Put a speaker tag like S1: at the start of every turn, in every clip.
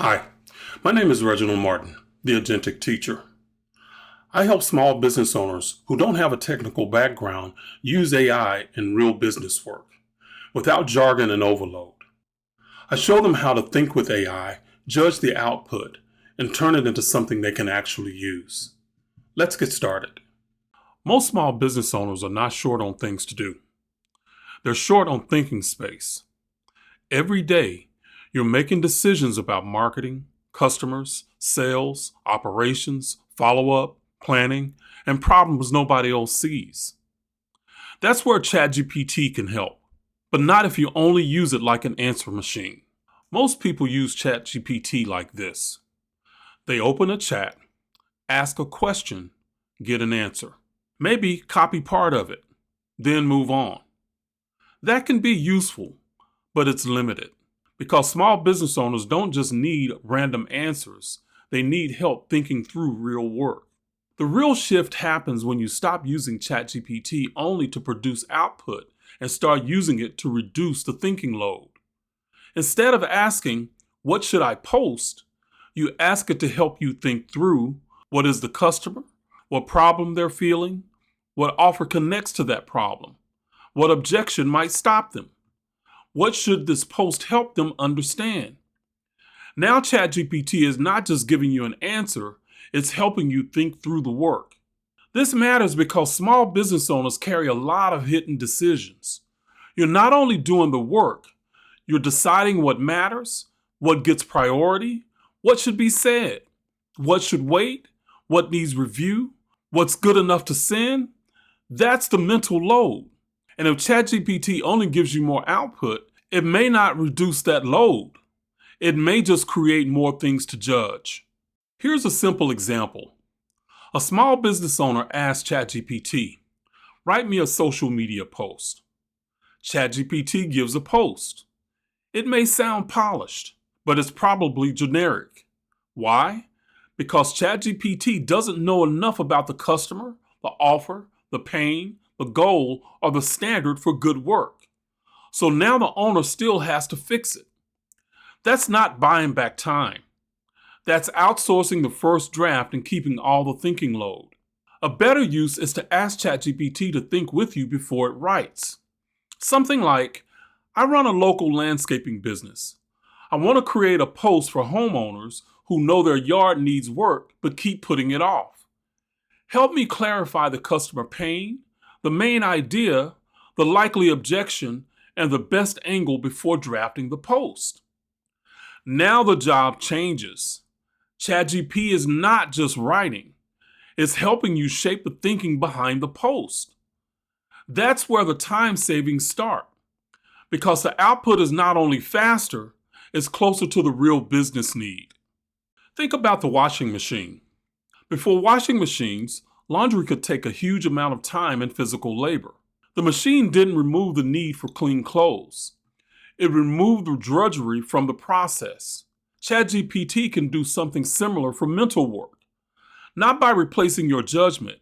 S1: Hi, my name is Reginald Martin, the Agentic Teacher. I help small business owners who don't have a technical background use AI in real business work without jargon and overload. I show them how to think with AI, judge the output, and turn it into something they can actually use. Let's get started. Most small business owners are not short on things to do. They're short on thinking space. Every day, you're making decisions about marketing, customers, sales, operations, follow-up, planning, and problems nobody else sees. That's where ChatGPT can help, but not if you only use it like an answer machine. Most people use ChatGPT like this. They open a chat, ask a question, get an answer. Maybe copy part of it, then move on. That can be useful, but it's limited. Because small business owners don't just need random answers, they need help thinking through real work. The real shift happens when you stop using ChatGPT only to produce output and start using it to reduce the thinking load. Instead of asking, "What should I post?" you ask it to help you think through what is the customer, what problem they're feeling, what offer connects to that problem, what objection might stop them. What should this post help them understand? Now ChatGPT is not just giving you an answer, it's helping you think through the work. This matters because small business owners carry a lot of hidden decisions. You're not only doing the work, you're deciding what matters, what gets priority, what should be said, what should wait, what needs review, what's good enough to send. That's the mental load. And if ChatGPT only gives you more output, it may not reduce that load. It may just create more things to judge. Here's a simple example. A small business owner asked ChatGPT, "Write me a social media post." ChatGPT gives a post. It may sound polished, but it's probably generic. Why? Because ChatGPT doesn't know enough about the customer, the offer, the pain, the goal, or the standard for good work. So now the owner still has to fix it. That's not buying back time. That's outsourcing the first draft and keeping all the thinking load. A better use is to ask ChatGPT to think with you before it writes. Something like, "I run a local landscaping business. I want to create a post for homeowners who know their yard needs work but keep putting it off. Help me clarify the customer pain, the main idea, the likely objection, and the best angle before drafting the post." Now the job changes. ChatGPT is not just writing, it's helping you shape the thinking behind the post. That's where the time savings start, because the output is not only faster, it's closer to the real business need. Think about the washing machine. Before washing machines, laundry could take a huge amount of time and physical labor. The machine didn't remove the need for clean clothes. It removed the drudgery from the process. ChatGPT can do something similar for mental work, not by replacing your judgment,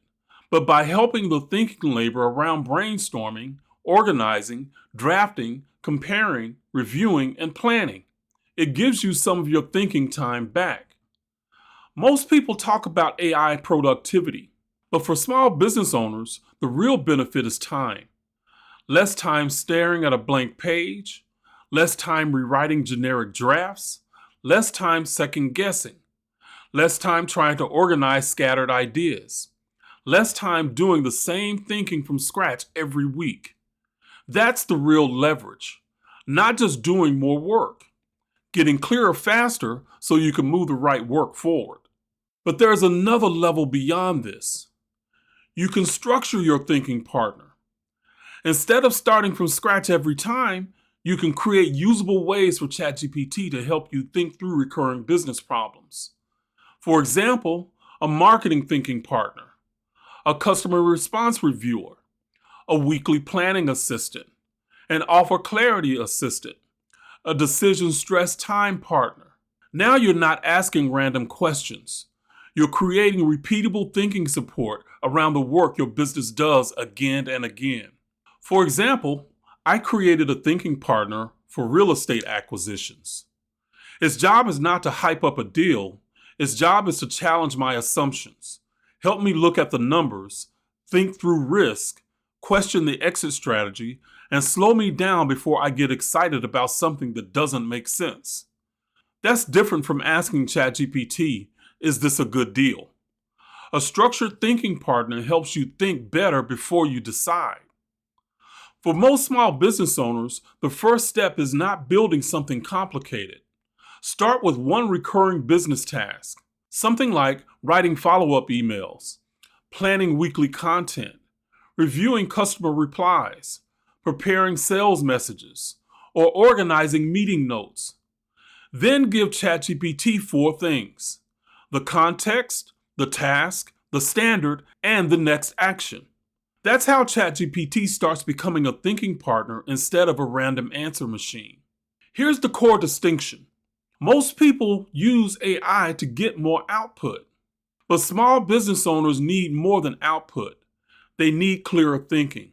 S1: but by helping the thinking labor around brainstorming, organizing, drafting, comparing, reviewing, and planning. It gives you some of your thinking time back. Most people talk about AI productivity, but for small business owners, the real benefit is time. Less time staring at a blank page, less time rewriting generic drafts, less time second guessing, less time trying to organize scattered ideas, less time doing the same thinking from scratch every week. That's the real leverage, not just doing more work, getting clearer faster so you can move the right work forward. But there's another level beyond this. You can structure your thinking partner. Instead of starting from scratch every time, you can create usable ways for ChatGPT to help you think through recurring business problems. For example, a marketing thinking partner, a customer response reviewer, a weekly planning assistant, an offer clarity assistant, a decision stress time partner. Now you're not asking random questions. You're creating repeatable thinking support around the work your business does again and again. For example, I created a thinking partner for real estate acquisitions. Its job is not to hype up a deal. Its job is to challenge my assumptions, help me look at the numbers, think through risk, question the exit strategy, and slow me down before I get excited about something that doesn't make sense. That's different from asking ChatGPT, is this a good deal? A structured thinking partner helps you think better before you decide. For most small business owners, the first step is not building something complicated. Start with one recurring business task, something like writing follow-up emails, planning weekly content, reviewing customer replies, preparing sales messages, or organizing meeting notes. Then give ChatGPT 4 things: the context, the task, the standard, and the next action. That's how ChatGPT starts becoming a thinking partner instead of a random answer machine. Here's the core distinction. Most people use AI to get more output, but small business owners need more than output. They need clearer thinking,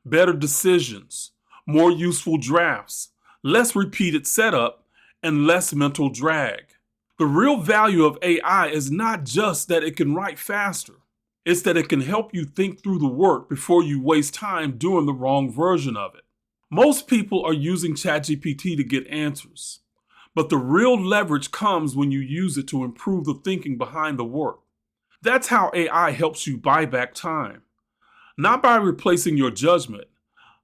S1: better decisions, more useful drafts, less repeated setup, and less mental drag. The real value of AI is not just that it can write faster. It's that it can help you think through the work before you waste time doing the wrong version of it. Most people are using ChatGPT to get answers, but the real leverage comes when you use it to improve the thinking behind the work. That's how AI helps you buy back time, not by replacing your judgment,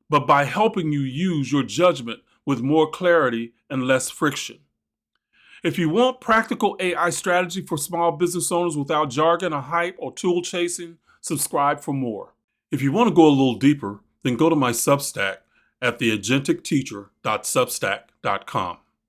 S1: but by helping you use your judgment with more clarity and less friction. If you want practical AI strategy for small business owners without jargon or hype or tool chasing, subscribe for more. If you want to go a little deeper, then go to my Substack at theagenticteacher.substack.com.